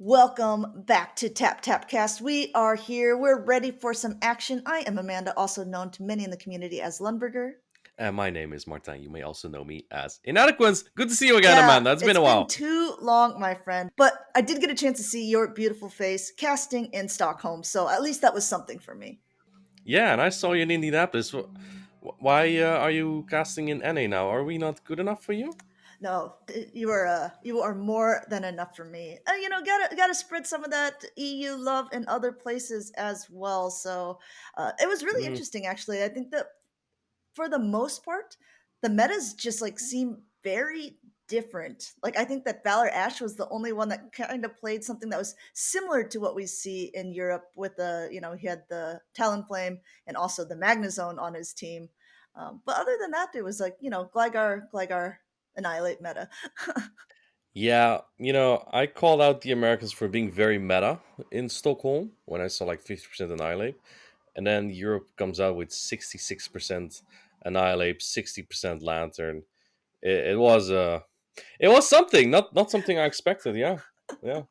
Welcome back to Tap Tap Cast. We are here. We're ready for some action. I am Amanda, also known to many in the community as Lundberger. And my name is Martin. You may also know me as Inadequance. Good to see you again, Yeah, Amanda. It's been it's a been while. too long, my friend. But I did get a chance to see your beautiful face casting in Stockholm, so at least that was something for me. Yeah, and I saw you in Indianapolis. Why are you casting in NA now? Are we not good enough for you? No, you are more than enough for me. Gotta spread some of that EU love in other places as well. So it was really Mm, interesting, actually. I think that for the most part, the metas just like seem very different. Like I think that Valor Ash was the only one that kind of played something that was similar to what we see in Europe with he had the Talonflame and also the Magnezone on his team. But other than that, it was like, Gligar, Annihilate meta. yeah, I called out the Americans for being very meta in Stockholm when I saw like 50% Annihilate. And then Europe comes out with 66% Annihilate, 60% Lantern. It was something, not something I expected. Yeah, yeah.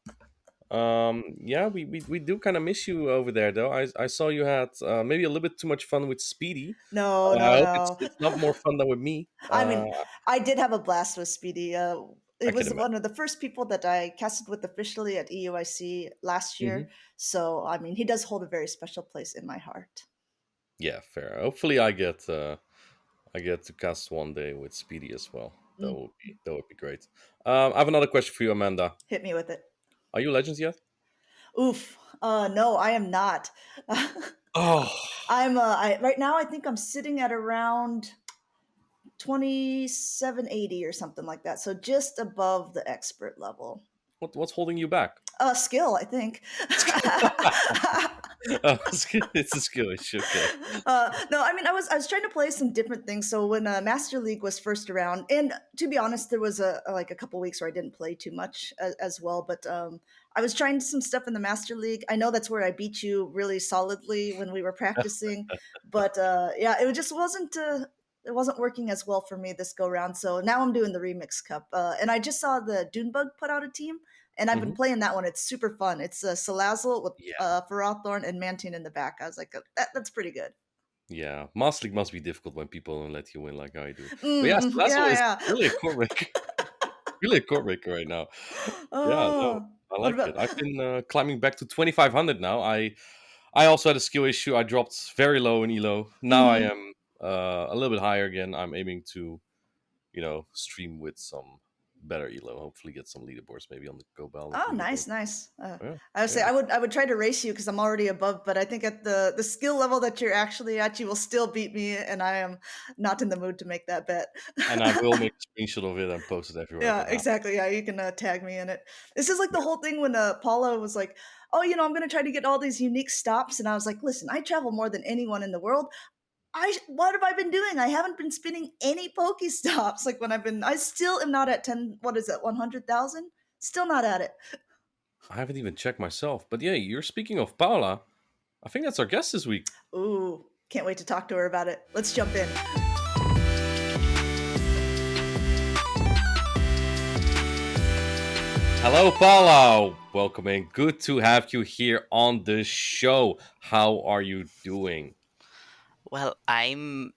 Yeah, we do kind of miss you over there, though. I saw you had maybe a little bit too much fun with Speedy. No, I no, hope it's no. it's not more fun than with me. I mean, I did have a blast with Speedy. I It can was imagine. one of the first people that I casted with officially at EUIC last Hmm. year. So, I mean, he does hold a very special place in my heart. Yeah, fair. Hopefully, I get to cast one day with Speedy as well. That Mm, would be that would be great. I have another question for you, Amanda. hit me with it. Are you Legends yet? Oof. No, I am not. Oh, Right now I think I'm sitting at around 2780 or something like that. So just above the expert level. what's holding you back? Skill, I think. Oh, it's a skill issue. Okay. No, I mean, I was trying to play some different things. So when Master League was first around, and to be honest, there was a couple weeks where I didn't play too much as well. But I was trying some stuff in the Master League. I know that's where I beat you really solidly when we were practicing. But yeah, it just wasn't. It wasn't working as well for me this go round. So now I'm doing the Remix Cup, and I just saw the Dunebug put out a team, and I've been Hmm. playing that one. It's super fun. It's Salazzle with Yeah, Ferrothorn and Mantine in the back. I was like, that's pretty good. yeah. Master League must be difficult when people don't let you win like I do. But yeah, Mm, Salazzle is yeah, really a core really a core breaker right now. yeah. Yeah, no, I What like about? it. I've been climbing back to 2,500 now. I also had a skill issue. I dropped very low in elo. Now I Mhm. am a little bit higher again. I'm aiming to stream with some better elo. Hopefully, get some leaderboards maybe on the Go Ballad Oh, leaderboard. nice, nice. Yeah, I would say yeah. I would try to race you because I'm already above, but I think at the skill level that you're actually at, you will still beat me, and I am not in the mood to make that bet. And I will make a screenshot of it and post it everywhere if Yeah, it happens. exactly. Yeah, you can tag me in it. This is like the Yeah. whole thing when Paula was like, "Oh, I'm going to try to get all these unique stops," and I was like, "Listen, I travel more than anyone in the world. What have I been doing? I haven't been spinning any Pokestops. Like I still am not at 10. What is it? 100,000? Still not at it. I haven't even checked myself. But yeah, you're speaking of Paula. I think that's our guest this week. Ooh, can't wait to talk to her about it. Let's jump in. Hello, Paula. Welcome in. Good to have you here on the show. How are you doing? Well, I'm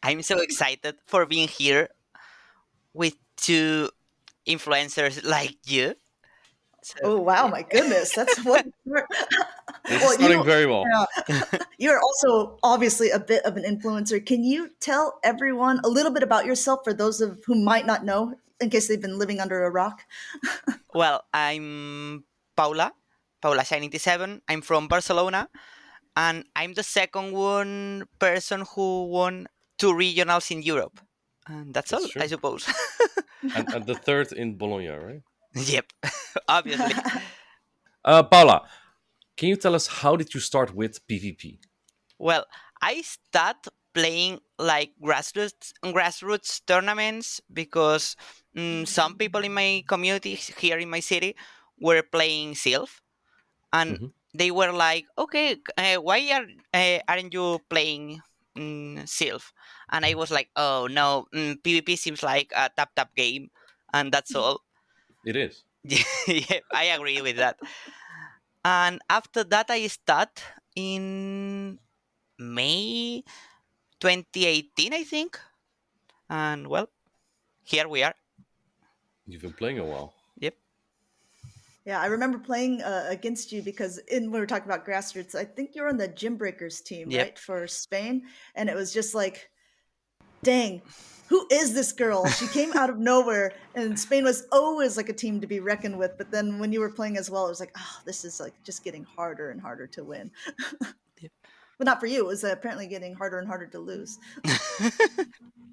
I'm so excited for being here with two influencers like you. So Oh wow, yeah. my goodness, that's what. This is Well, starting very well. yeah, you're also obviously a bit of an influencer. Can you tell everyone a little bit about yourself for those of who might not know, in case they've been living under a rock? Well, I'm Paula, Paulasha97. I'm from Barcelona, and I'm the second one person who won two regionals in Europe. And that's That's all, I true. suppose. And the third in Bologna, right? Yep, obviously. Paula, can you tell us how did you start with PvP? Well, I start playing like grassroots tournaments because some people in my community here in my city were playing Sylph, and Hmm. they were like, "Okay, aren't you playing Sylph?" And I was like, "Oh no, PvP seems like a tap tap game, and that's all." It is. Yeah, I agree with that. And after that, I start in May 2018, I think. And well, here we are. You've been playing a while. Yep, Yeah, I remember playing against you because in we were talking about grassroots. I think you're on the Gym Breakers team, yep. right, for Spain, and it was just like, dang, who is this girl? She came out of nowhere, and Spain was always like a team to be reckoned with. But then when you were playing as well, it was like, oh, this is like just getting harder and harder to win. Yep. But not for you. It was apparently getting harder and harder to lose.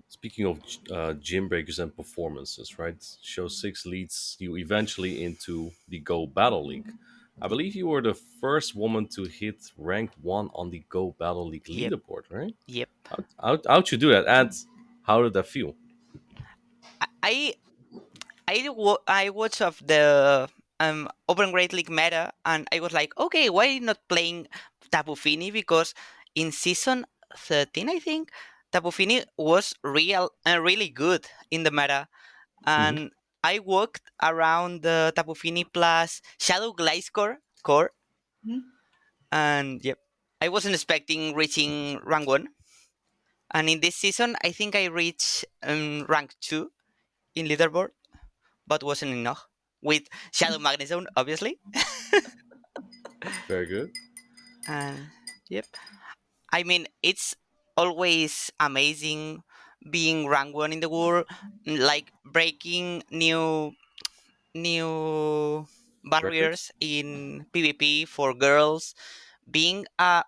Speaking of gym breakers and performances, right? Show 6 leads you eventually into the Go Battle League. I believe you were the first woman to hit rank 1 on the Go Battle League Yep, leaderboard, right? yep. How'd you do that? And how did that feel? I I watched of the Open Great League meta, and I was like, okay, why not playing Tapu Fini? Because in season 13, I think Tapu Fini was really good in the meta, Hmm. and I walked around the Tapu Fini plus Shadow core, Mhm. and yep, I wasn't expecting reaching rank 1. And in this season, I think I reached rank 2 in leaderboard, but wasn't enough. With Shadow Magnezone, obviously. Very good. And yep. I mean, it's always amazing being rank 1 in the world, like breaking new Records? barriers in PvP for girls, being a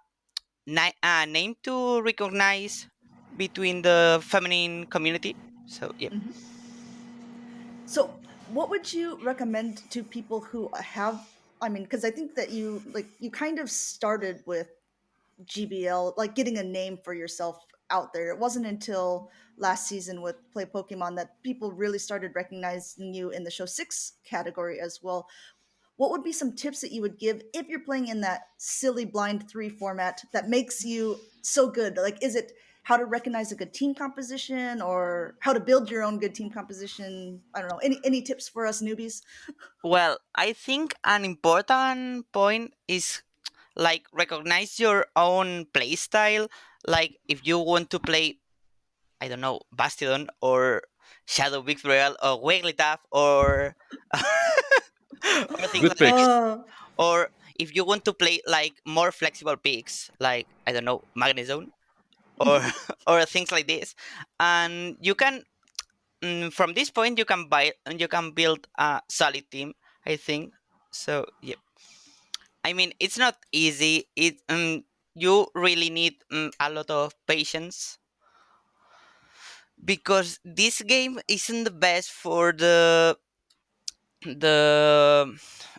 name to recognize between the feminine community. So, yep. Mhm. So, what would you recommend to people who have? I mean, because I think that you kind of started with GBL, like getting a name for yourself out there. It wasn't until last season with Play Pokemon that people really started recognizing you in the Show 6 category as well. What would be some tips that you would give if you're playing in that silly blind 3 format that makes you so good? Like, is it how to recognize a good team composition or how to build your own good team composition? I don't know. Any tips for us newbies? Well, I think an important point is like recognize your own play style. Like if you want to play, I don't know, Bastion or Shadow Victorial or Wigglytuff or or things Good like picks. this. Oh, Or if you want to play like more flexible picks, like I don't know, Magnezone or or things like this, and you can from this point you can build a solid team. I think so. Yeah, I mean it's not easy. You really need a lot of patience because this game isn't the best for the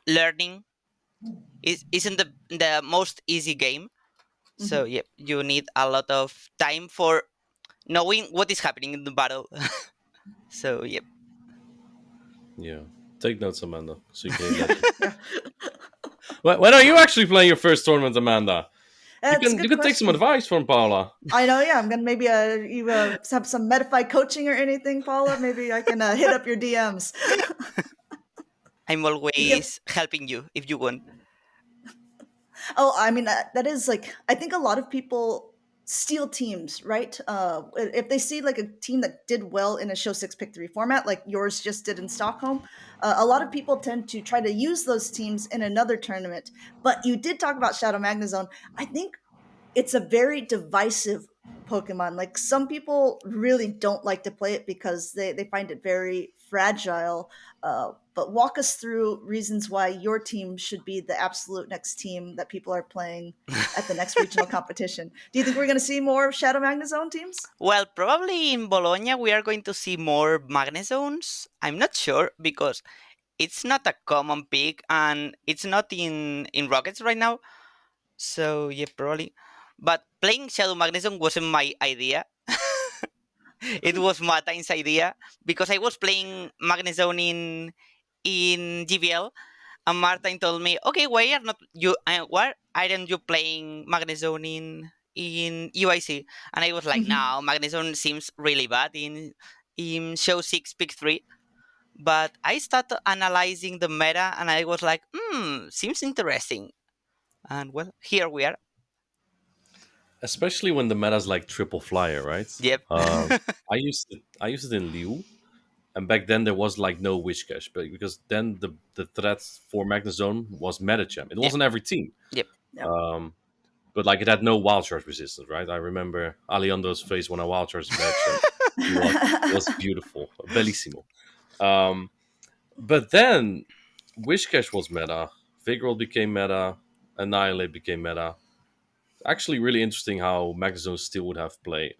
learning. It isn't the most easy game. So mhm. yeah, you need a lot of time for knowing what is happening in the battle. So yeah, Yeah. Take notes, Amanda, so you can imagine. Yeah, When are you actually playing your first tournament, Amanda? You that's a can you good can take some question. advice from Paula. I know, yeah. I'm gonna maybe you have some Medify coaching or anything, Paula. Maybe I can hit up your DMs. I'm Yeah. always helping you if you want. Oh, I mean that is like I think a lot of people steal teams, right? If they see like a team that did well in a show 6 pick 3 format, like yours just did in Stockholm, a lot of people tend to try to use those teams in another tournament. But you did talk about Shadow Magnezone. I think it's a very divisive Pokemon. Like some people really don't like to play it because they find it very fragile. But walk us through reasons why your team should be the absolute next team that people are playing at the next regional competition. Do you think we're going to see more Shadow Magnezone teams? Well, probably in Bologna we are going to see more Magnezones. I'm not sure because it's not a common pick and it's not in Rockets right now. So yeah, probably. But playing Shadow Magnezone wasn't my idea. It was Martin's idea because I was playing Magnezone in GBL, and Martin told me, "Okay, why aren't you playing Magnezone in UIC?" And I was like, Mm-hmm. "No, Magnezone seems really bad in show 6 pick 3." But I started analyzing the meta, and I was like, seems interesting. And well, here we are. Especially when the meta's like triple flyer, right? Yep. I used it in Liu, and back then there was like no wish cache, but because then the threat for Magnezone was Metagem. It Yep. wasn't every team, Yep. Yep. um, but like it had no wild charge resistance, right? I remember Alejandro's face when I wild charged Metagem. It was beautiful, bellissimo. Um, but then wish cache was meta, Vigoroth became meta, Annihilate became meta. Actually, really interesting how Magnezone still would have play.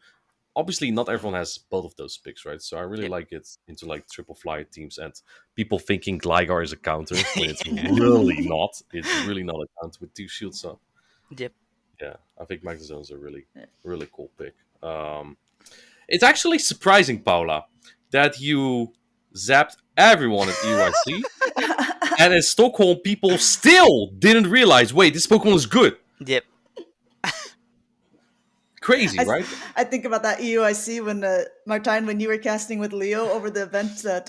Obviously not everyone has both of those picks, right? So I really Yep. like it into like triple flyer teams and people thinking Gligar is a counter when it's Yeah. really not. It's really not a counter with two shields up. Yep. Yeah, I think Magnezone's a really, really cool pick. It's actually surprising, Paula, that you zapped everyone at EYC, and in Stockholm, people still didn't realize, wait, this Pokemon is good. Yep. Crazy, I, right? I think about that EUIC when Martine, when you were casting with Leo over the event that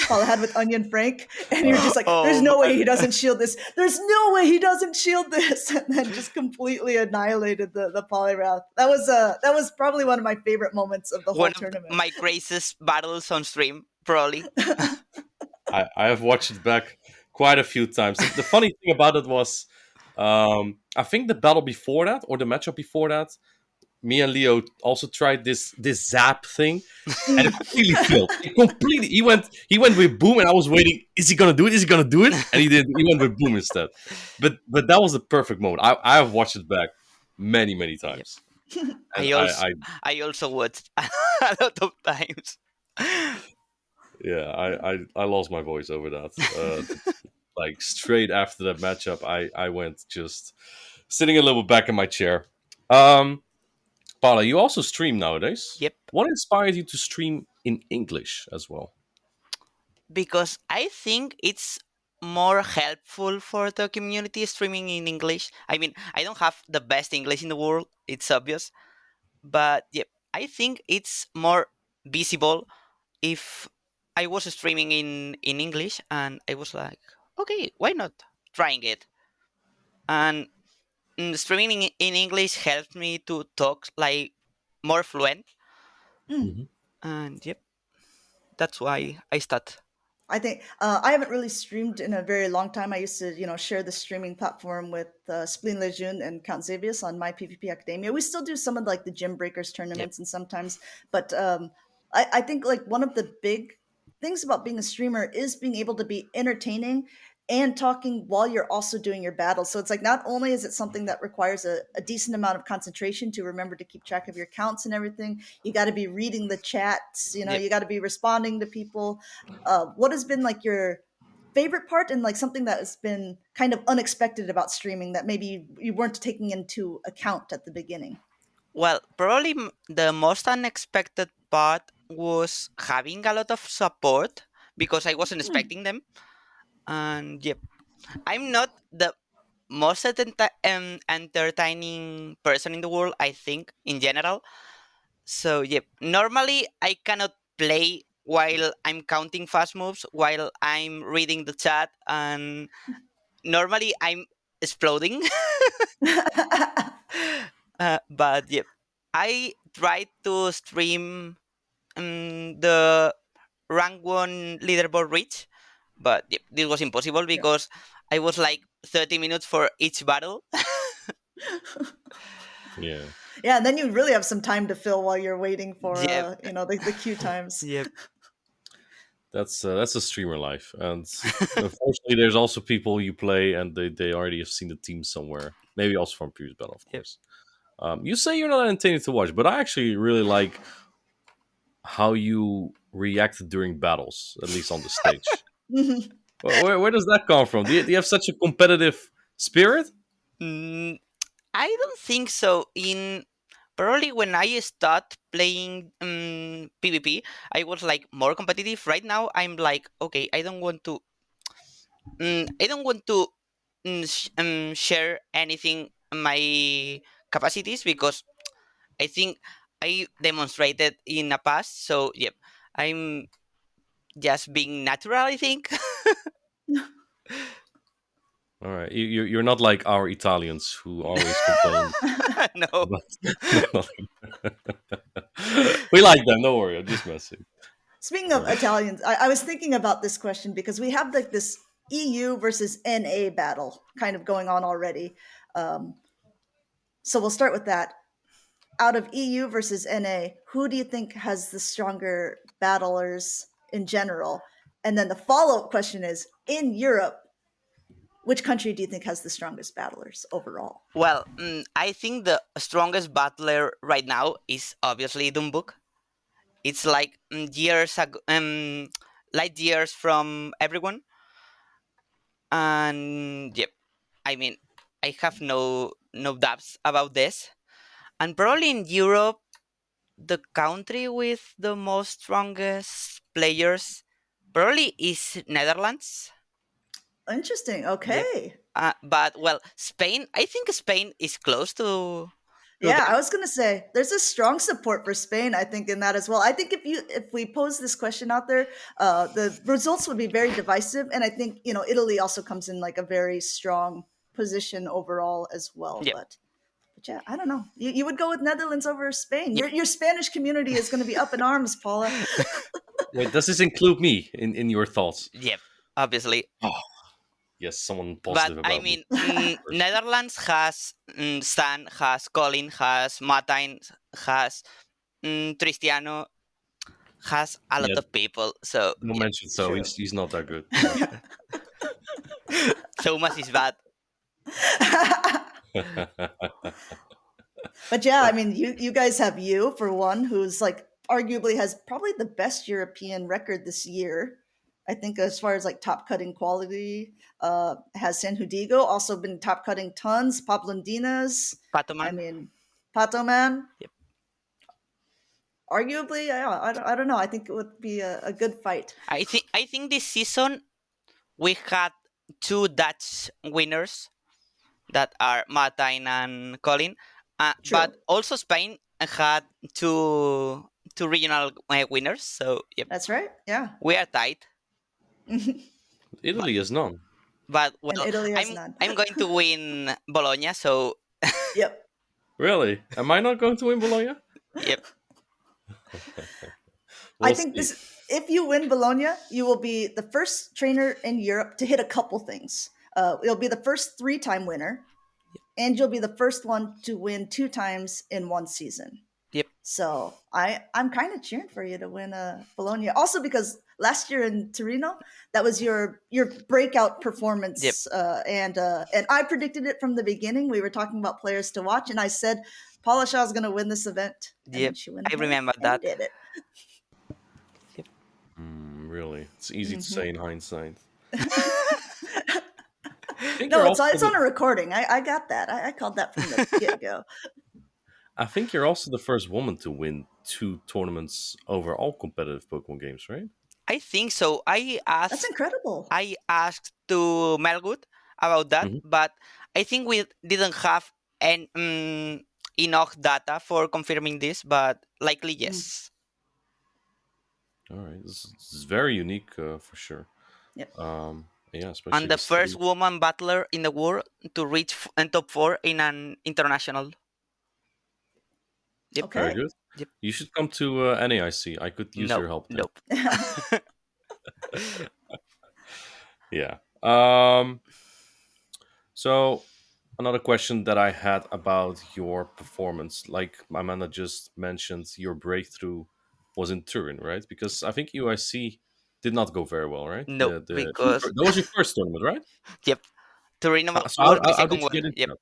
Paula had with Onion Frank, and you were just like, "There's Oh no way man. he doesn't shield this. There's no way he doesn't shield this," and then just completely annihilated the Polyrath. That was probably one of my favorite moments of the whole One of tournament. my craziest battles on stream, probably. I have watched it back quite a few times. The funny thing about it was, I think the battle before that, or the matchup before that, me and Leo also tried this zap thing, and it completely failed. It completely. He went with boom, and I was waiting. Is he gonna do it? Is he gonna do it? And he did. He went with boom instead. But that was the perfect moment. I have watched it back many Yep. times, and I I, also I I also watched a lot of times. yeah I lost my voice over that. Like straight after that matchup, I went just sitting a little bit back in my chair. Um, Paula, you also stream nowadays. Yep. What inspired you to stream in English as well? Because I think it's more helpful for the community streaming in English. I mean, I don't have the best English in the world, it's obvious, but yeah, I think it's more visible if I was streaming in English, and I was like, okay, why not trying it? And streaming in English helped me to talk like more fluent, Mhm. and yep, that's why I start. I think I haven't really streamed in a very long time. I used to, share the streaming platform with Spleen Lejeune and Count Xavius on my PvP Academia. We still do some of like the Gym Breakers Yep. tournaments and sometimes, but I think like one of the big things about being a streamer is being able to be entertaining and talking while you're also doing your battle. So it's like not only is it something that requires a decent amount of concentration to remember to keep track of your counts and everything, you got to be reading the chats, Yep. you got to be responding to people. What has been like your favorite part and like something that has been kind of unexpected about streaming that maybe you weren't taking into account at the beginning? Well, probably the most unexpected part was having a lot of support because I wasn't Hmm. expecting them. And yep, I'm not the most entertaining person in the world, I think, in general. So yep, normally I cannot play while I'm counting fast moves, while I'm reading the chat, and normally I'm exploding. But yep, I tried to stream the rank 1 leaderboard reach, but yep, this was impossible Yeah. because I was like 30 minutes for each battle. Yeah, Yeah, and then you really have some time to fill while you're waiting for Yep. the queue times. Yep. that's a streamer life, and unfortunately, there's also people you play and they already have seen the team somewhere, maybe also from previous battle, of Yep. course. You say you're not entertaining to watch, but I actually really like how you react during battles, at least on the stage. Where does that come from? Do you have such a competitive spirit? Mm, I don't think so. In probably when I start playing PvP, I was like more competitive. Right now, I'm like, okay, I don't want to share anything my capacities because I think I demonstrated in the past. So yep, I'm just being natural, I think. All right, you're not like our Italians who always complain No. about. We like them. Don't worry, I'm just messing. Speaking of Uh, Italians, I was thinking about this question because we have like this EU versus NA battle kind of going on already. Um, so we'll start with that. Out of EU versus NA, who do you think has the stronger battlers in general? And then the follow up question is in Europe, which country do you think has the strongest battlers overall? Well, I think the strongest battler right now is obviously Dumbuk. It's like years ago, light years from everyone, and yep. I mean, I have no doubts about this. And probably in Europe, the country with the most strongest players probably is Netherlands. Interesting. Yep. Okay. But well, Spain. I think Spain is close to Yeah, I them. was gonna say there's a strong support for Spain. I think in that as well. I think if we pose this question out there, the results would be very divisive, and I think Italy also comes in like a very strong position overall as well. Yep. But yeah, I don't know. You would go with Netherlands over Spain. Yep. Your Spanish community is going to be up in arms, Paula. Wait, does this include me in your thoughts? Yep. Obviously. Oh, yes, someone But positive I about me. mean, Netherlands has Stan, has Colin, has Martin, has Tristiano, has a lot Yeah, of people. So don't yeah, mention so. True. He's not that good. Thomas is bad. But yeah, I mean, you guys have you for one, who's like arguably has probably the best European record this year. I think as far as like top cutting quality, has San Hudigo also been top cutting tons. Paplandinas, I Patoman. mean, Pato Man. Yep. Arguably, yeah, I don't know. I think it would be a good fight. I think this season we had two Dutch winners that are Martin and Colin, True, but also Spain had two regional winners. So yep, that's right. Yeah, we are tied. and Italy is none. But well, Italy has I'm none. I'm going to win Bologna. So Yep. Really? Am I not going to win Bologna? yep, I We'll think see. this if you win Bologna, you will be the first trainer in Europe to hit a couple things. You'll be the first three-time winner, and you'll be the first one to win two times in one season. yep, So I'm kind of cheering for you to win Bologna. Also because last year in Torino, that was your breakout yep, performance, and I predicted it from the beginning. We were talking about players to watch, and I said Paulasha is going to win this event, and then yep. she went I ahead remember and that. did it. Yep. Really? It's easy to Mm-hmm. say in hindsight. I think No, you're it's also on a recording. I got that. I called that from the get go. I think you're also the first woman to win two tournaments over all competitive Pokemon games, right? I think so. That's incredible. I asked to Melgood about that, Hmm. but I think we didn't have enough data for confirming this. But likely Mm, yes. All right, this is very unique for sure. yep. Yeah, And especially the the first study. woman battler in the world to reach top four in an international. Yep. Very Okay. good. Yep. You should come to NAIC. I could use Nope. your help there. Nope. Yeah. So another question that I had about your performance, like Amanda just mentioned, your breakthrough was in Turin, right? Because I think UIC did not go very well, right? Nope. Because That was your first tournament, right? yep, Torino So was my how did second you one. get into Yep. that?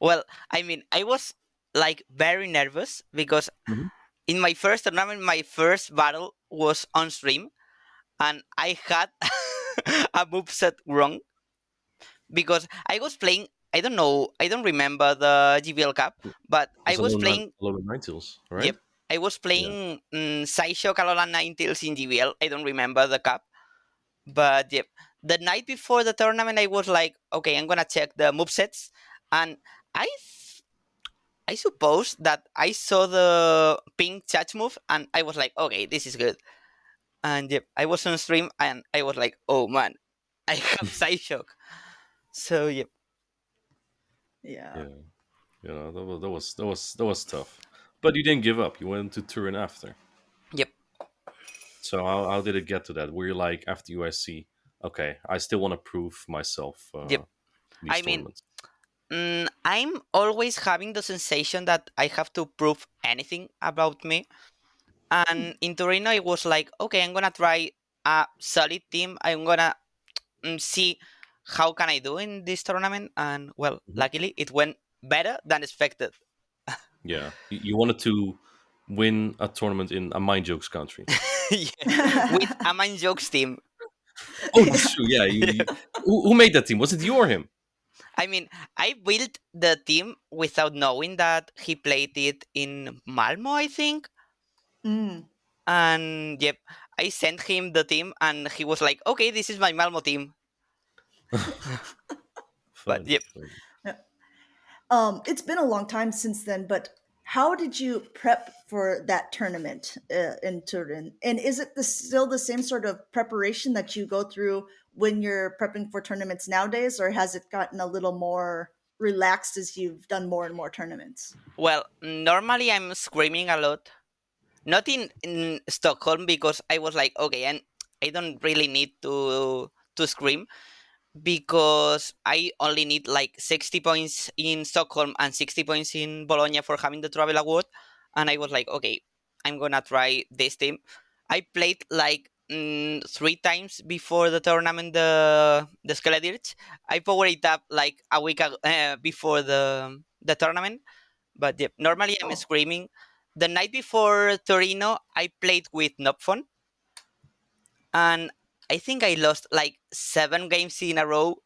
Well, I mean, I was like very nervous because Mhm. in my first tournament, my first battle was on stream, and I had a moveset wrong because I was playing. I don't know. I don't remember the GBL Cup, but It I was was playing. a low nine tails, right? Yep, I was Yeah. playing Sideshow Calola Ninetales in GBL. I don't remember the cup, but yep. The night before the tournament, I was like, okay, I'm gonna check the movesets, and I I suppose that I saw the pink charge move and I was like, okay, this is good. And yep, I was on stream and I was like, oh man, I have side shock. So yep, Yeah. Yeah, that was tough. But you didn't give up. You went to Turin after. yep, So how did it get to that? Were you like after USC? Okay, I still want to prove myself yep. in these I mean, tournaments. I'm always having the sensation that I have to prove anything about me. And in Torino, it was like, okay, I'm gonna try a solid team. I'm gonna see how can I do in this tournament. And well, Mhm. luckily, it went better than expected. Yeah, you wanted to win a tournament in a mind jokes country. Yeah, with a man jokes team. Oh, that's true. Yeah, who made that team? Was it you or him? I mean, I built the team without knowing that he played it in Malmo, I think. Mm. And yep, I sent him the team, and he was like, "Okay, this is my Malmo team." But Funny, yep, funny. Yeah. It's been a long time since then, but how did you prep for that tournament in Turin? And is it still the same sort of preparation that you go through when you're prepping for tournaments nowadays, or has it gotten a little more relaxed as you've done more and more tournaments? well, normally I'm screaming a lot. Not in Stockholm because I was like, okay, and I don't really need to scream because I only need like 60 points in Stockholm and 60 points in Bologna for having the travel award. And I was like, okay, I'm gonna try this team. I played like 3 times before the tournament, the Skeledirge. I powered it up like a week before the tournament. But yeah, normally I'm Oh, screaming. The night before Torino, I played with Nopfon, and I think I lost like 7 games in a row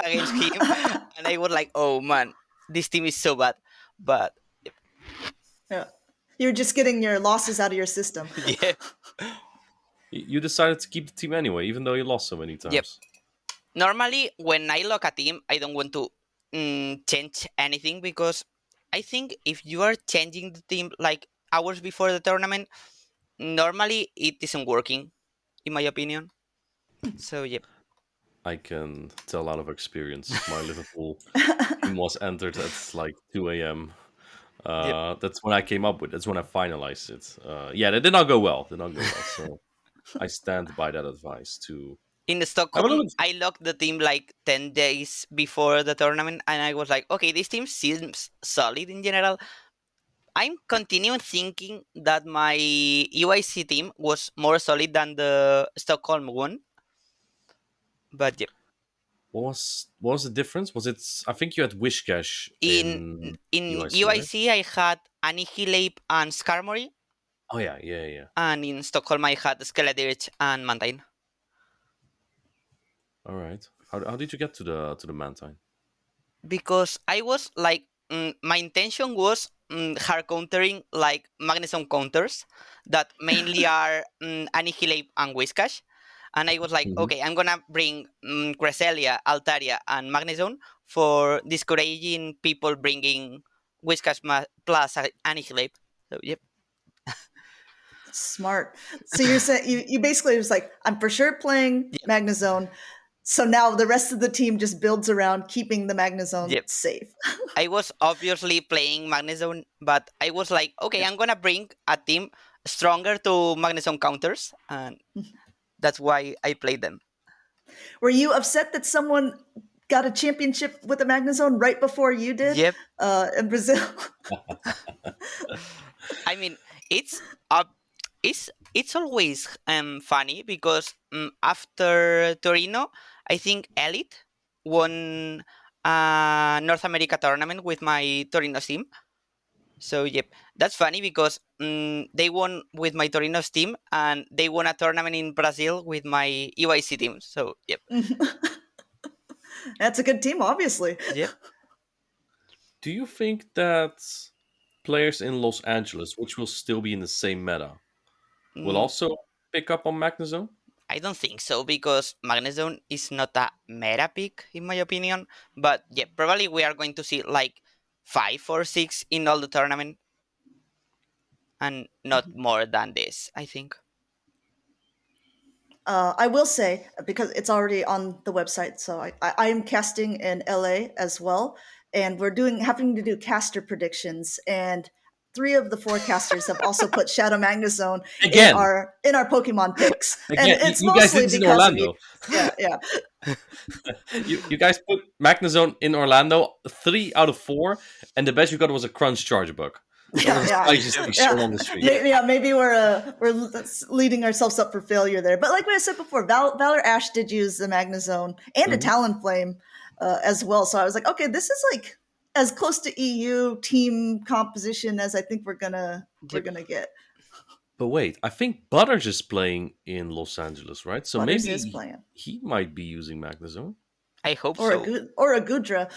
against him, and I was like, "Oh man, this team is so bad." But yeah. You're just getting your losses out of your system. yeah, You decided to keep the team anyway, even though you lost so many yep. times. Normally, when I lock a team, I don't want to change anything because I think if you are changing the team like hours before the tournament, normally it isn't working, in my opinion. So yeah, I can tell out of experience. My Liverpool team was entered at like 2 a.m. yep. That's when I came up with. That's when I finalized it. Yeah, that did not go well. Did not go well. So I stand by that advice to In have a Stockholm, little. I locked the team like 10 days before the tournament, and I was like, okay, this team seems solid in general. I'm continuing thinking that my UIC team was more solid than the Stockholm one, but yeah, What was the difference? Was it? I think you had Wishcash in in in UIC, right? UIC I had Annihilate and Skarmory, Oh yeah, yeah, yeah. and in Stockholm I had Skeledirge and Mantine. All right. How did you get to the Mantine? Because I was like, my intention was hard countering like Magnezone counters that mainly are Annihilate and Whiscash. And I was like, Hmm. okay, I'm gonna bring Cresselia, Altaria, and Magnezone for discouraging people bringing Whiscash plus Annihilate. So, yep. Smart. So you're saying you basically was like, I'm for sure playing Yep. Magnezone. So now the rest of the team just builds around keeping the Magnezone Yep. safe. I was obviously playing Magnezone, but I was like, okay, Yeah. I'm gonna bring a team stronger to Magnezone counters, and that's why I played them. Were you upset that someone got a championship with the Magnezone right before you did Yep. in Brazil? I mean, it's uh, it's always funny because after Torino, I think Elite won a North America tournament with my Torino team. So yep, that's funny because they won with my Torino's team and they won a tournament in Brazil with my UIC team. So yep, That's a good team, obviously. yep. Do you think that players in Los Angeles, which will still be in the same meta, will Mm, also pick up on Magnezone? I don't think so because Magnezone is not a meta pick in my opinion. But yeah, probably we are going to see like 5 or 6 in all the tournament and not more than this. I think. I will say, because it's already on the website, so I am casting in LA as well, and we're doing having to do caster predictions, and three of the four casters have also put Shadow Magnezone Again, in our Pokemon picks, and again, it's you guys did mostly this in because of you. Orlando. Yeah, yeah, You guys put Magnezone in Orlando 3 out of 4, and the best you got was a Crunch Charge Bug. That was yeah, the yeah, spiciest thing shown on yeah. the street. Yeah, maybe we're leading ourselves up for failure there. But like I said before, Valor Ash did use the Magnezone and a Mhm. Talonflame as well. So I was like, okay, this is like as close to EU team composition as I think we're Yep. gonna get. But wait, I think Butters is playing in Los Angeles, right? So Butters is maybe playing, he might be using Magnezone. I hope so. or a Gudra.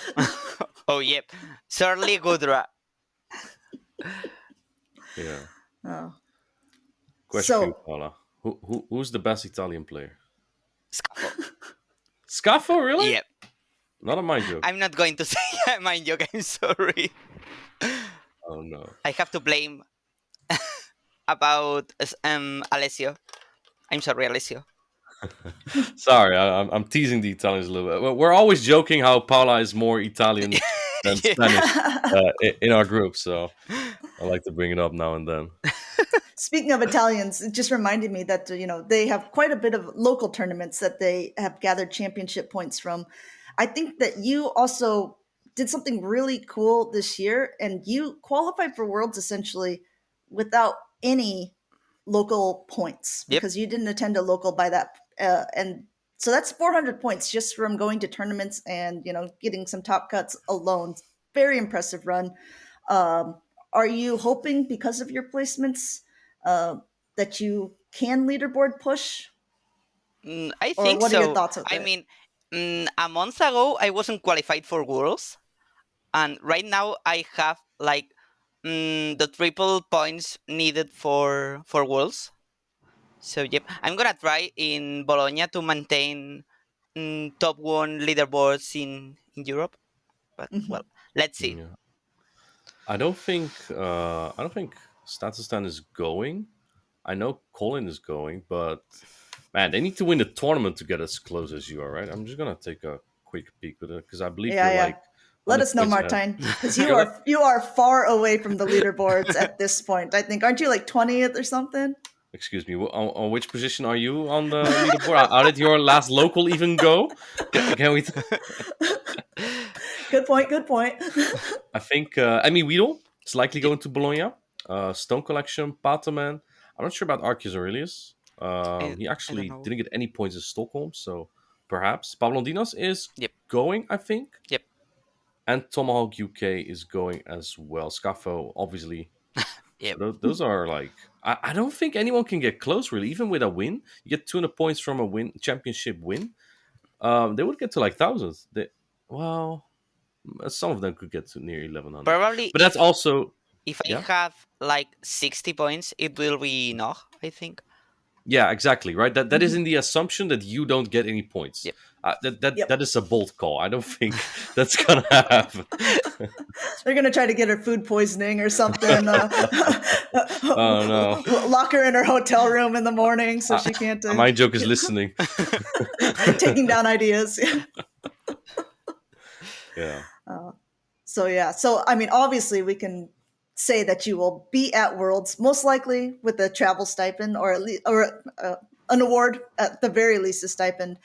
Oh, yep. Certainly Gudra. Yeah. Oh. Question for you, So Paula. Who's the best Italian player? Scuffle. Scaffo, really? Yep. Not a mind joke. I'm not going to say my joke. I'm sorry. Oh no. I have to blame about Alessio. I'm sorry, Alessio. Sorry, I'm teasing the Italians a little bit. We're always joking how Paula is more Italian than Yeah. Spanish in our group, so I like to bring it up now and then. speaking of Italians, it just reminded me that they have quite a bit of local tournaments that they have gathered championship points from. I think that you also did something really cool this year, and you qualified for Worlds essentially without any local points Yep. because you didn't attend a local by that, and so that's 400 points just from going to tournaments and getting some top cuts alone. Very impressive run. Um, are you hoping because of your placements uh, that you can leaderboard push, I or think what are your so. thoughts with I it? mean, a month ago I wasn't qualified for Worlds, and right now I have like the triple points needed for Worlds. So yep, I'm gonna try in Bologna to maintain top one leaderboards in Europe. But Hmm. well, let's see. Yeah. I don't think Statistan is going. I know Colin is going, but man, they need to win the tournament to get as close as you are, right? I'm just gonna take a quick peek with it because I believe Yeah, you're yeah. like Let 100 us know, points ahead. Martine, because You're like, you are far away from the leaderboards at this point. I think aren't you like 20th or something? excuse me, on which position are you on the leaderboard? How did your last local even go? Can we? Good point. Good point. I think Weedle is likely going to Bologna. Stone Collection, Pataman. I'm not sure about Arceus Aurelius. I, He I don't actually know. didn't get any points in Stockholm, so perhaps Pablo Dinos is Yep. going, I think, Yep. and Tomahawk UK is going as well. Scafo, obviously. So Yep. those are like I don't think anyone can get close really, even with a win. You get 200 points from a win championship win. They would get to like thousands. Well, some of them could get to near 1100, Probably but that's also if I yeah. have like 60 points, it will be enough. I think. Yeah, exactly. Right. That is Mhm. in the assumption that you don't get any points. Yep. That Yep. is a bold call. I don't think that's gonna happen. They're gonna try to get her food poisoning or something. Oh no, Lock her in her hotel room in the morning so uh, she can't my joke is listening. taking down ideas. Yeah. So yeah, so I mean, obviously, we can say that you will be at Worlds most likely with a travel stipend, or at least or an award at the very least, a stipend.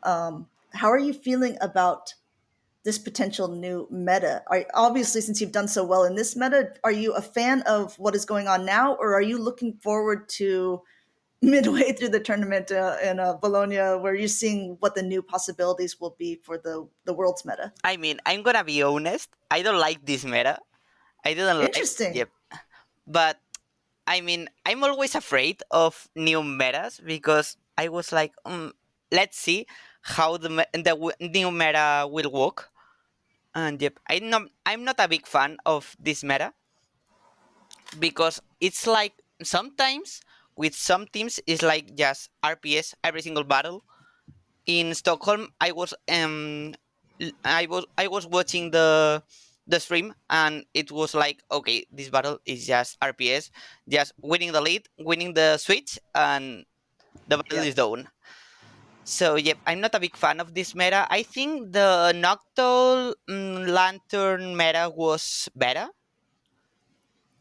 How are you feeling about this potential new meta? Obviously, since you've done so well in this meta, are you a fan of what is going on now, or are you looking forward to midway through the tournament in Bologna, where you're seeing what the new possibilities will be for the world's meta? I mean, I'm gonna be honest. I don't like this meta. I didn't like. Interesting. Yep. But I mean, I'm always afraid of new metas because I was like, let's see how new meta will work. And yep, I'm not a big fan of this meta because it's like sometimes with some teams it's like just RPS every single battle. In Stockholm, I was watching the stream and it was like, okay, this battle is just RPS, just winning the lead, winning the switch, and The battle Yep. is done. So yep, I'm not a big fan of this meta. I think the Noctowl Lantern meta was better.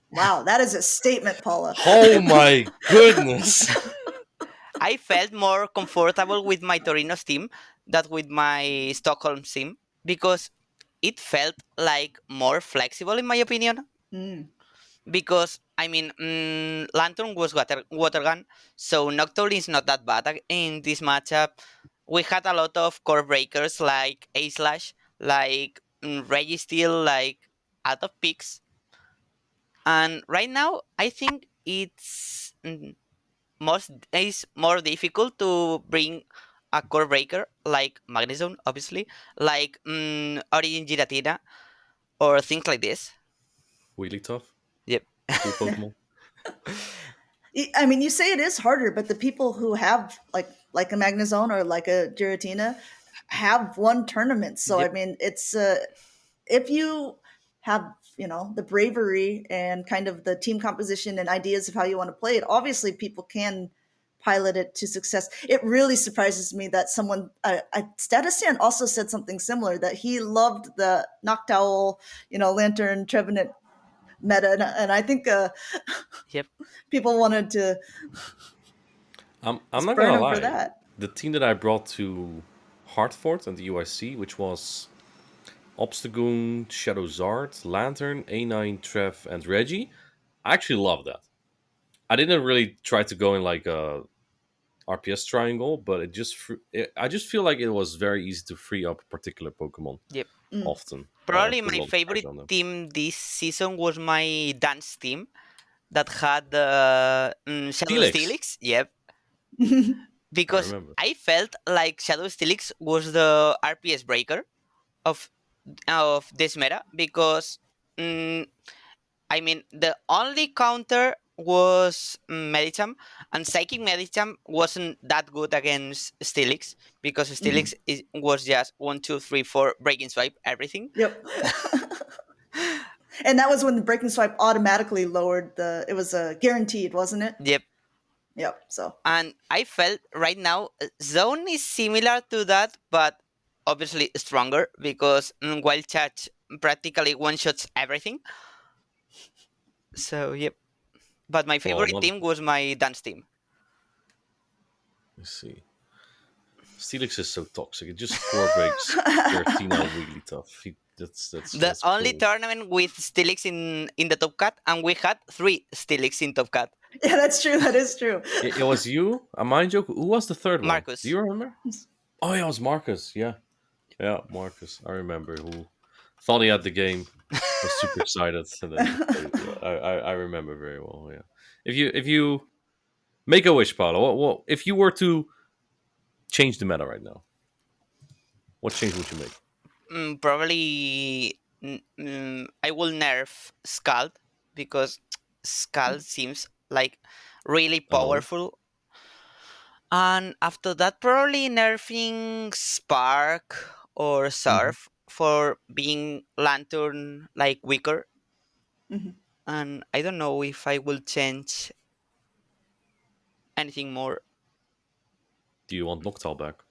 Wow, that is a statement, Paula. Oh my goodness! I felt more comfortable with my Torino's team than with my Stockholm team because it felt like more flexible in my opinion. Mm. Because I mean, Lantern was water gun, so Noctowl is not that bad in this matchup. We had a lot of core breakers like A slash, like Registeel, like out of picks, and right now I think it's more difficult to bring a core breaker like Magnezone, obviously, like Origin Giratina or things like this. Really tough. Yep. Cool Pokemon. I mean, you say it is harder, but the people who have like a Magnezone or like a Giratina have won tournaments. So I Yep. mean, it's if you have the bravery and kind of the team composition and ideas of how you want to play it, obviously people can pilot it to success. It really surprises me that someone Statusan also said something similar, that he loved the Noctowl, Lantern Trevenant meta, and I think Yep. people wanted to I'm just not burn gonna him for lie. that. The team that I brought to Hartford and the UIC, which was Obstagoon, Shadow Zard, Lantern, A9, Trev, and Reggie, I actually love that. I didn't really try to go in like a RPS triangle, but I just feel like it was very easy to free up a particular Pokemon Yep. Mm. often and Probably put a my lot of pressure favorite on them. team this season was my dance team that had the Shadow Steelix, Steelix. Yep. I Because remember. I felt like Shadow Steelix was the RPS breaker of this meta because mm, I mean the only counter was Medicham, and Psychic Medicham wasn't that good against Steelix because Mhm. was just 1, 2, 3, 4 breaking swipe everything. Yep. And that was when the breaking swipe automatically lowered the. It was guaranteed, wasn't it? Yep. Yep. So And I felt right now Zone is similar to that, but obviously stronger because Wild Charge practically one shots everything. So yep. But my Well, favorite one. team was my dance team. Let's see. Steelix is so toxic. It just core breaks Giratina really tough. The That's only cruel. tournament with Steelix in the top cut, and we had 3 Steelix in top cut. yeah, that's true. That is true. It was you, a mind joke. Who was the third one? Do Marcus. you remember? Oh yeah, it was Marcus. Yeah, yeah, Marcus. I remember who thought he had the game, was super excited, and then I remember very well. Yeah. If you make a wish, Paula, what if you were to change the meta right now? What change would you make? Probably I will nerf Scald because Scald seems like really Oh. powerful. And after that, probably nerfing Spark or Mhm. Surf for being Lantern like weaker. Mhm. And I don't know if I will change anything more. Do you want Noctowl back?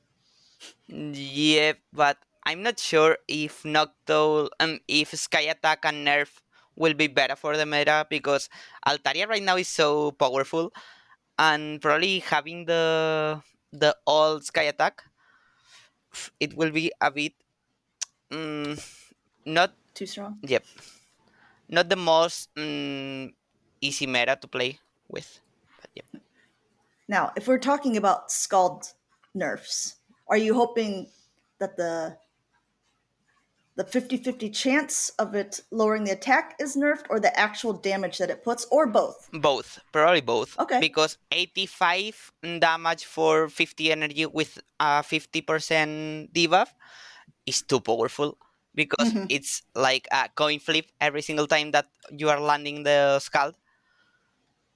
Yeah, but I'm not sure if Noctowl if Sky Attack and Nerf will be better for the meta because Altaria right now is so powerful and probably having the old Sky Attack, it will be a bit mm, not Too strong. yep, not the most easy meta to play with. But yep. Now, if we're talking about Scald nerfs, are you hoping that the 50-50 chance of it lowering the attack is nerfed, or the actual damage that it puts, or both? Both, probably both, Okay. because 85 damage for 50 energy with a 50% debuff is too powerful because Hmm. it's like a coin flip every single time that you are landing the scald.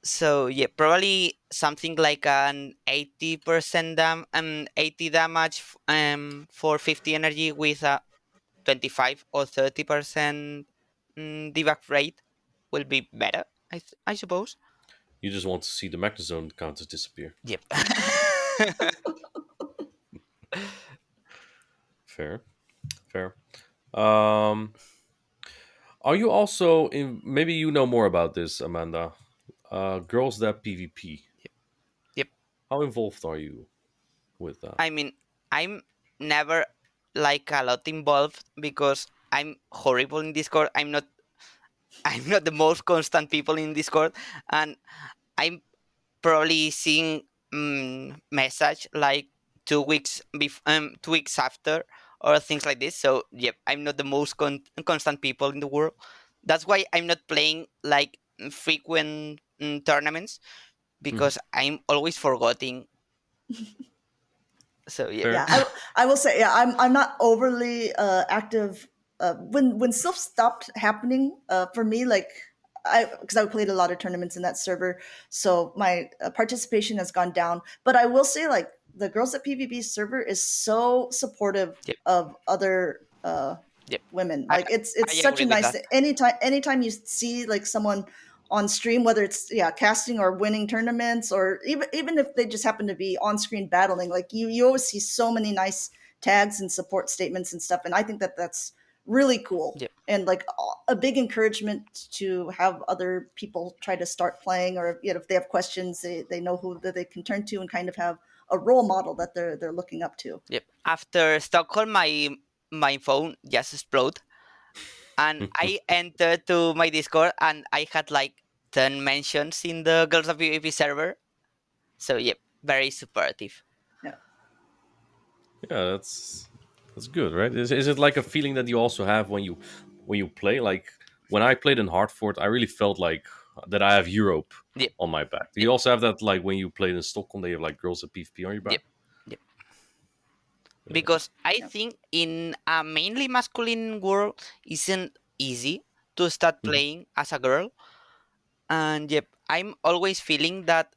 So yeah, probably something like an 80% 80 damage for 50 energy with a 25 or 30% debuff rate will be better, I suppose. You just want to see the Magnezone counters disappear. Yep. Fair, fair. Um, are you also in? Maybe you know more about this, Amanda. Girls that PvP. Yep. How involved are you with that? I mean, I'm never like a lot involved because I'm horrible in Discord. I'm not the most constant people in Discord, and I'm probably seeing message like 2 weeks 2 weeks after or things like this. So yep, I'm not the most constant people in the world. That's why I'm not playing like frequent tournaments Mhm. because I'm always forgetting. So yep. Fair. Yeah, I will say, yeah, I'm not overly active. When stuff stopped happening for me, like because I played a lot of tournaments in that server, so my participation has gone down. But I will say, like the Girls at PvP server is so supportive Yep. of other Yep. women. I Like it's I such a agree with nice that. thing. Anytime you see like someone on stream, whether it's casting or winning tournaments, or even if they just happen to be on screen battling, like you always see so many nice tags and support statements and stuff, and I think that that's really cool. Yep. And like a big encouragement to have other people try to start playing, or if they have questions, they know who that they can turn to and kind of have a role model that they're looking up to. Yep. After Stockholm, my phone just exploded, and I entered to my Discord, and I had like 10 mentions in the Girls of PvP server. So yep, very supportive. Yeah. Yeah, that's good, right? Is it like a feeling that you also have when you play? Like when I played in Hartford, I really felt like that I have Europe Yep. on my back. Do Yep. you also have that like when you played in Stockholm, they have like girls at PvP on your back? Yep. Yep. Yeah. Because I Yeah. think in a mainly masculine world isn't easy to start Mhm. playing as a girl, and yep, I'm always feeling that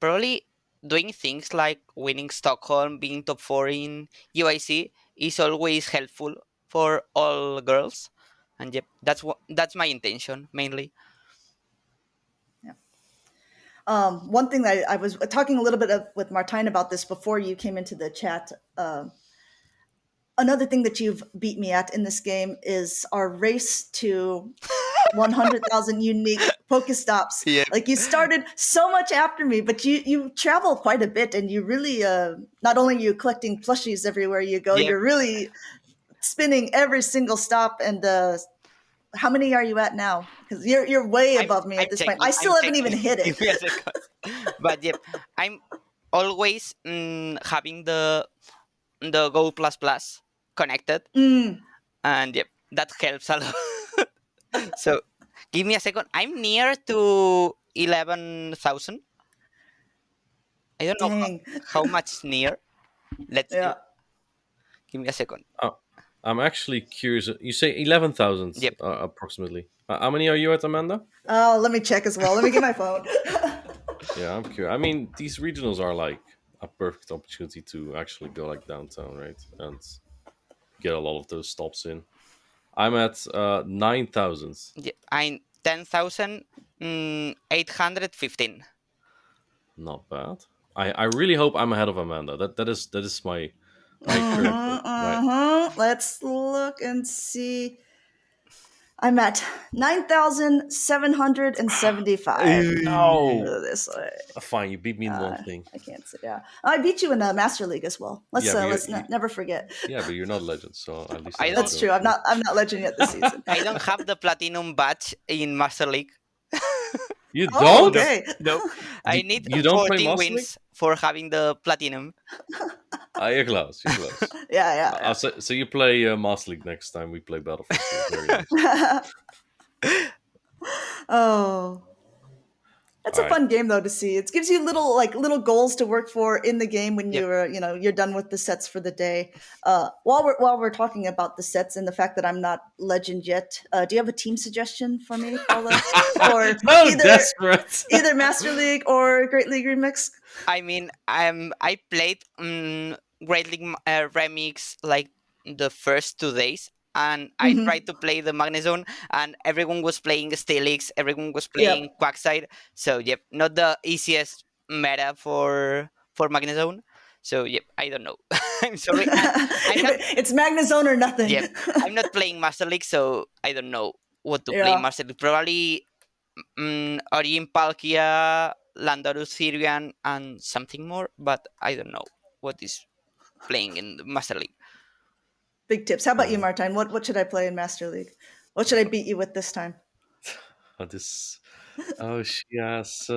probably doing things like winning Stockholm, being top four in UIC is always helpful for all girls. And yep, that's my intention mainly. Yeah. One thing that I was talking a little bit with Martine about this before you came into the chat. Another thing that you've beat me at in this game is our race to 100,000 unique Pokestops. Yeah, Like you started so much after me, but you travel quite a bit, and you really not only are you collecting plushies everywhere you go, yeah. you're really spinning every single stop. And how many are you at now? Because you're way I'm above me I'm at this point. checking. I I'm still haven't even checking. hit Give it. me a second. But yep, I'm always having the Go Plus Plus connected, Mm, and yep, that helps a lot. So give me a second. I'm near to 11,000. I don't know dang. how much near. Let's see. Yeah. Give me a second. Uh, I'm actually curious. You say 11,000 Yep. approximately. How many are you at, Amanda? Oh, let me check as well. Let me get my phone. Yeah, I'm curious. I mean, these regionals are like a perfect opportunity to actually go like downtown, right? And get a lot of those stops in. I'm at 9,000. Yep. I'm 10,815. Not bad. I really hope I'm ahead of Amanda. That is my current Mm-hmm, my mm-hmm. Let's look and see. I'm at 9,775. no. This way. Fine, you beat me in one Uh, thing. I can't say. Yeah, I beat you in the Master League as well. Yeah, but Let's never forget. you're not legend, so at least I I have to don't. That's go true. with you. I'm not legend yet this season. I don't have the platinum badge in Master League. You Oh, don't? No, okay. no. I need You don't play 14 Master League? wins for having the platinum. Ah, you're close. You're close. Yeah, So you play Master League next time we play Battlefield 2. Very nice. yeah. Oh, that's All a right. fun game though to see. It gives you little goals to work for in the game when Yep. you're done with the sets for the day. While we're talking about the sets and the fact that I'm not legend yet, do you have a team suggestion for me, Paula, for So either desperate. either Master League or Great League Remix? I mean, I played Great League Remix like the first 2 days, and I Hmm. tried to play the Magnezone, and everyone was playing Stelix, everyone was Yep. playing Quackside. So yep, not the easiest meta for Magnezone. So yep, I don't know. I'm sorry, and I'm not. It's Magnezone or nothing. Yep, I'm not playing Master League, so I don't know what to play in Yeah. Master League. Probably Origin Palkia, Landorus Sirian, and something more, but I don't know what is playing in the Master League. Big tips. How about you, Uh, Martine? What should I play in Master League? What should I beat you with this time? this. Oh, yes.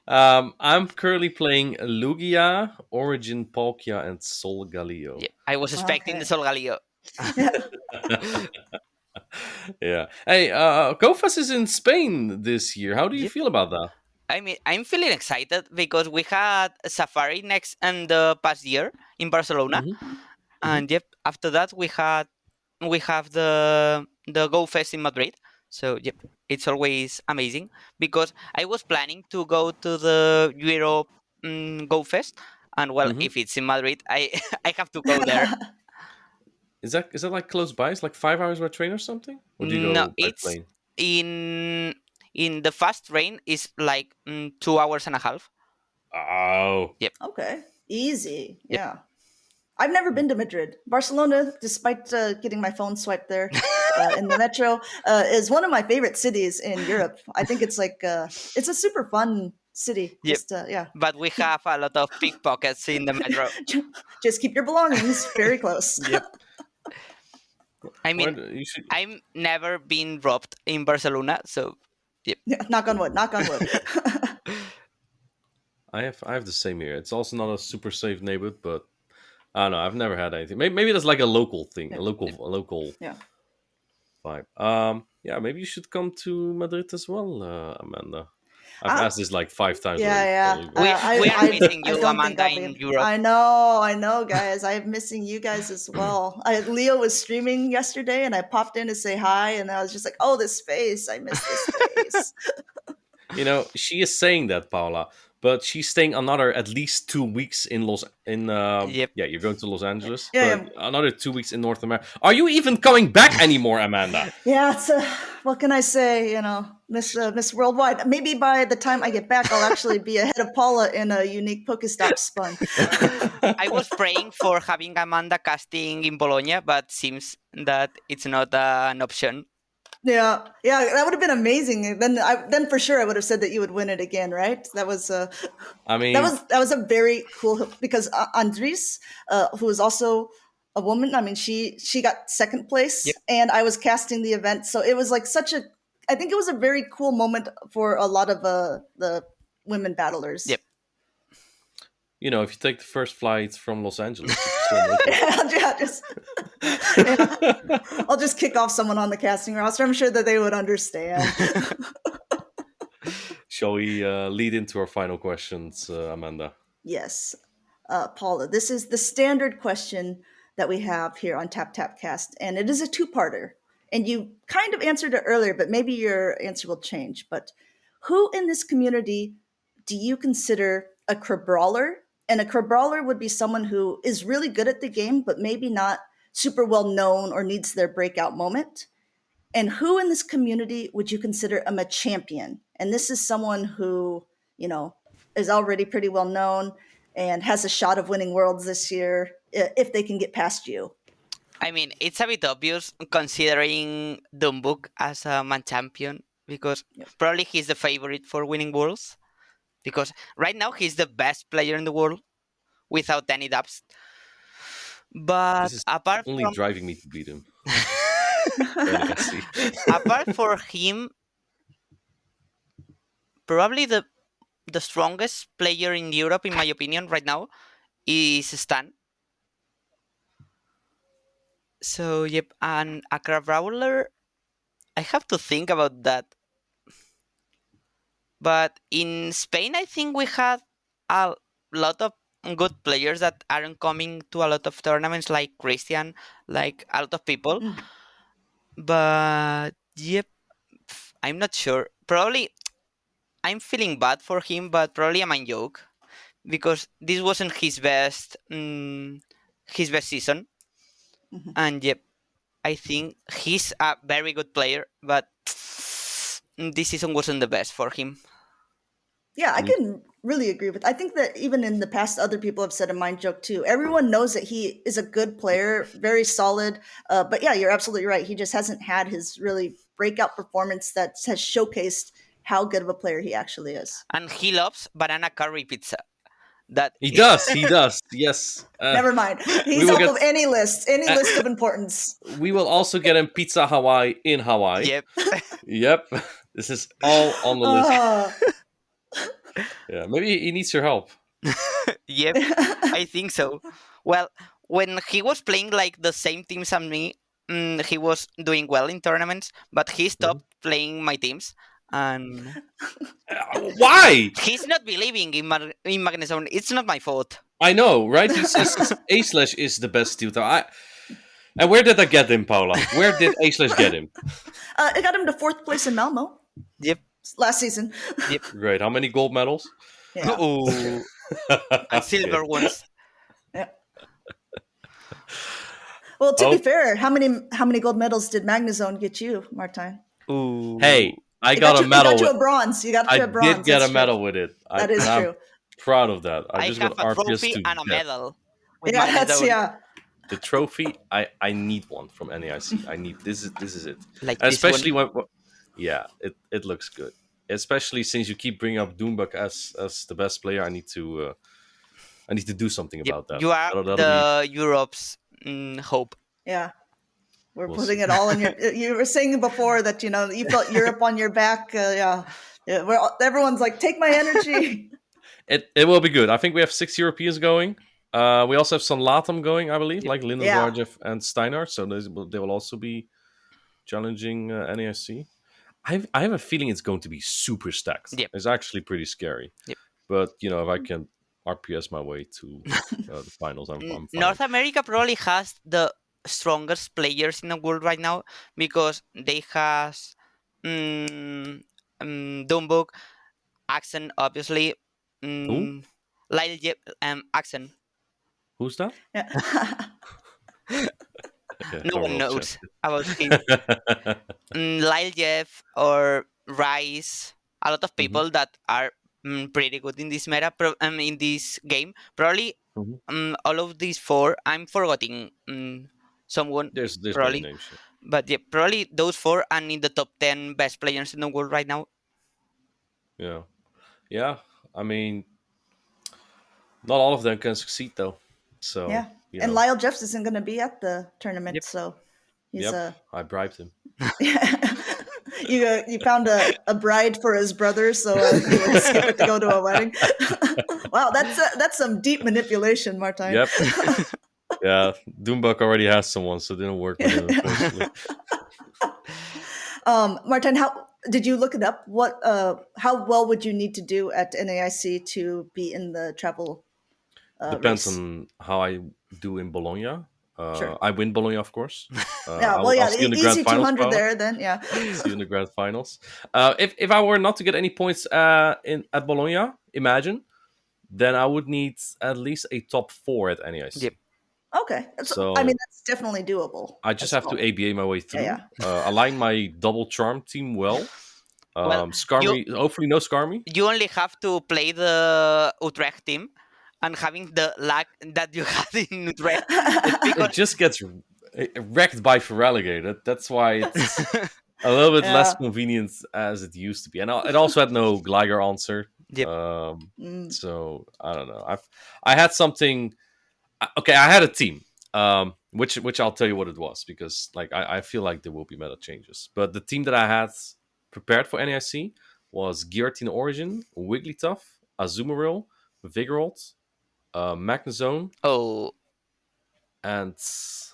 I'm currently playing Lugia, Origin Palkia, and Sol Galio. Yeah, I was expecting the Okay. Solgaleo. Yeah. Yeah. Hey, Kofas is in Spain this year. How do you Yep. feel about that? I mean, I'm feeling excited because we had Safari next and the past year in Barcelona, Hmm. Hmm. and yep, after that we have the Go Fest in Madrid. So yep, it's always amazing because I was planning to go to the Europe Go Fest, and well, Hmm. if it's in Madrid, I I have to go there. Is that like close by? It's like 5 hours by train or something? Or do you No, go by it's plane? in in the fast train is like 2 hours and a half. Oh. Yep, Okay. Easy. yep. Yeah. I've never been to Madrid. Barcelona, despite getting my phone swiped there in the metro, is one of my favorite cities in Europe. I think it's a super fun city. Yep. Yeah, But we have a lot of pickpockets in the metro. just keep your belongings very close. Yep. I Why mean, you should. I'm never been robbed in Barcelona, so yep. Yeah, knock on wood. Knock on wood. I have the same here. It's also not a super safe neighborhood, but I don't know. I've never had anything. Maybe that's like a local thing, Yeah, a local yeah. vibe. Yeah, maybe you should come to Madrid as well, Amanda. I've Uh, asked this like 5 times yeah, already. yeah. So go. We are missing I you, don't think Amanda, I'll in be. Europe. I know, guys. I'm missing you guys as well. Leo was streaming yesterday, and I popped in to say hi, and I was just like, "Oh, this face! I miss this face." She is saying that, Paula, but she's staying another at least 2 weeks in Los. In Yep. Yeah, you're going to Los Yeah, Angeles, yeah, but yeah. another 2 weeks in North America. Are you even coming back anymore, Amanda? Yeah, it's what can I say? Miss Worldwide. Maybe by the time I get back, I'll actually be ahead of Paula in a unique Pokestop spun. I was praying for having Amanda casting in Bologna, but seems that it's not an option. Yeah, yeah, that would have been amazing. Then for sure I would have said that you would win it again, right? I That mean, was that was a very cool because Andres, who is also a woman. I mean, she got second Yep. place, and I was casting the event, so it was like such a. I think it was a very cool moment for a lot of the women battlers. Yep. if you take the first flight from Los Angeles, you can still make it. Yeah, yeah, I'll just kick off someone on the casting roster. I'm sure that they would understand. Shall we lead into our final questions, Amanda? Yes, Paula, this is the standard question that we have here on Tap Tap Cast, and it is a two-parter. And you kind of answered it earlier, but maybe your answer will change. But who in this community do you consider a crabrawler? And a crabrawler would be someone who is really good at the game, but maybe not super well known or needs their breakout moment. And who in this community would you consider a champion? And this is someone who, you know, is already pretty well known and has a shot of winning worlds this year if they can get past you. I mean, it's a bit obvious considering Dumbuk as a man champion because Yep. probably he's the favorite for winning worlds because right now he's the best player in the world without any doubts. This But is apart only from driving me to beat him. Then I see. apart for him, probably the strongest player in Europe, in my opinion, right now is Stan. So yep, and a Brawler, I have to think about that. But in Spain, I think we had a lot of good players that aren't coming to a lot of tournaments, like Christian, like a lot of people. Mm. But yep, I'm not sure. Probably I'm feeling bad for him, but probably I'm a joke because this wasn't his best season. Mhm. And yep, I think he's a very good player, but this season wasn't the best for him. Yeah, I Mm. can really agree with. I think that even in the past, other people have said a mind joke too. Everyone knows that he is a good player, very solid. But yeah, you're absolutely right. He just hasn't had his really breakout performance that has showcased how good of a player he actually is. And he loves banana curry pizza. That He does. He does. Yes. Never mind. We He's will off get. of any Uh, list of importance. we will also get him Pizza Hawaii in Hawaii. yep, Yep. This is all on the list. Uh, Yeah. Maybe he needs your help. yep, I think so. Well, when he was playing like the same teams as me, he was doing well in tournaments, but he Mhm. stopped playing my teams, and Why? he's not believing in in Magnezone. It's not my fault. I know, right? He says A slash is the best tutor. And where did I get him, Paula? Where did A slash get him? it got him to fourth place in Malmo Yep, last season. yep. Great. How many gold medals? Yeah. Oh, and Okay. silver ones. Yeah. Well, to be Oh, fair, how many gold medals did Magnezone get you, Martine? Ooh. hey, I It got got a you. It medal got you with. a bronze. You got I you a did bronze. get a That's true. medal with it. That And is I'm true. proud of that. I I just have got a RPS trophy to and a death. medal with Yeah, that's Magnezone, yeah. The trophy, I need one from NAIC. I need this is it. like And this one. especially yeah, it looks good. Especially since you keep bringing up Doombug as the best player, I need to do something Yep, about that. you are That'll be the Europe's hope. Yeah. We're we'll putting see. it all in your. You were saying before that you felt Europe on your back. Yeah, yeah. Everyone's like, take my energy. It will be good. I think we have 6 Europeans going. We also have some Latam going, I believe, Yep. like Yeah, Lundberger and Steinar. So they will also be challenging NASC. I have a feeling it's going to be super stacked. Yep. It's actually pretty scary. Yep. But if I can RPS my way to the finals, I'm fine. North America probably has the strongest players in the world right now because they has um, Dumbuk, Axen, obviously, Who? um, Lyle Axen. Who's that? yeah, Okay, No I one will check. knows about him. Lyle Jeff or Rice, a lot of Mhm, people that are pretty good in this in this game. Probably mhm. all of these four, I'm forgetting someone There's many probably, names. but yeah, probably those four and in the top 10 best players in the world right now. Yeah, yeah. I mean, not all of them can succeed though. So yeah. And Lyle Jeffs isn't going to be at the tournament, Yep. so he's yep, a. I bribed him. You found a bride for his brother, so he would skip it to go to a wedding. Wow, that's some deep manipulation, Martine. Yep. Yeah, Doombuck already has someone, so it didn't work with him, unfortunately. Martin, how did you look it up? How well would you need to do at NAIC to be in the travel Depends race? on how I do in Bologna. Sure. I win Bologna, of course. Yeah. Well, I'll yeah. see you in the grand Easy finals, 200 Paula. there. Then, yeah. See you in the grand finals. If I were not to get any points in at Bologna, imagine, then I would need at least a top 4 at Yep. NAIC. Okay. I mean, So that's definitely doable I just as have to well. ABA my way Yeah. through. Yeah. Align my double charm team well. Well, you Skarmy, hopefully no Skarmy. you only have to play the Utrecht team and having the luck that you had in Utrecht. It's It because just gets wrecked by Feraligatr. That's why it's a little bit less Yeah. convenient as it used to be, and it also had no Gligar answer. yep. Mm, So I don't know. I had something. Okay, I had a team. Which I'll tell you what it was because like I feel like there will be meta changes. But the team that I had prepared for NAIC was Giratina Origin, Wigglytuff, Azumarill, Vigoroth, Magnezone, Oh, and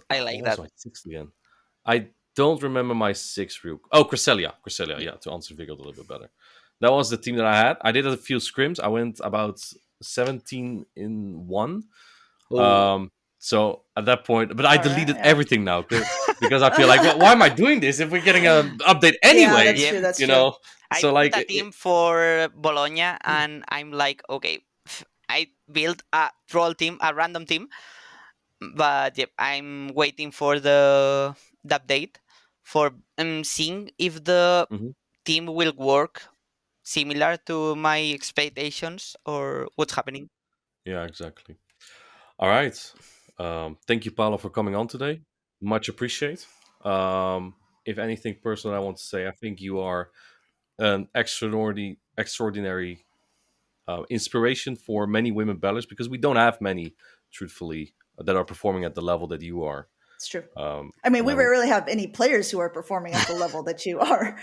I what like was that. my sixth again? I don't remember my sixth real. Oh, Cresselia. Yeah, to answer Vigor a little bit better. That was the team that I had. I did a few scrims. I went about 17 in one. Oh, So at that point, but I all right. deleted Yeah. everything now because I feel like, why am I doing this if we're getting an update Yeah. anyway? That's yep. true. That's You true. know. I So built like, a team for Bologna, and I'm like, okay, I built a troll team, a random team, but yep, I'm waiting for the update for seeing if the Mhm. team will work similar to my expectations or what's happening. Yeah, exactly. All right. Thank you, Paula, for coming on today. Much appreciate. If anything personal I want to say, I think you are an extraordinary inspiration for many women ballers because we don't have many, truthfully, that are performing at the level that you are. It's true. I mean, And we I would, rarely have any players who are performing at the level that you are.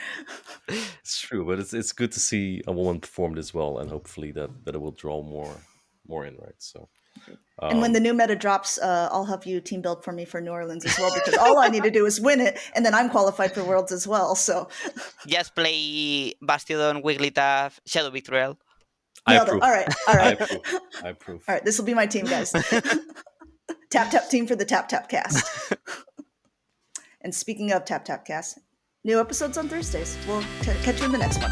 it's true, but it's good to see a woman performed as well, and hopefully that it will draw more in, right? So, And when the um, new meta drops, I'll have you team build for me for New Orleans as well, because all I need to do is win it, and then I'm qualified for Worlds as well. So Just play Bastidon, Wigglytuff, Shadow Betrayal. I nailed it. All approve. right, all I right, approve. I approve. all right. This will be my team, guys. Tap tap team for the tap tap cast. And speaking of tap tap cast, new episodes on Thursdays. We'll catch you in the next one.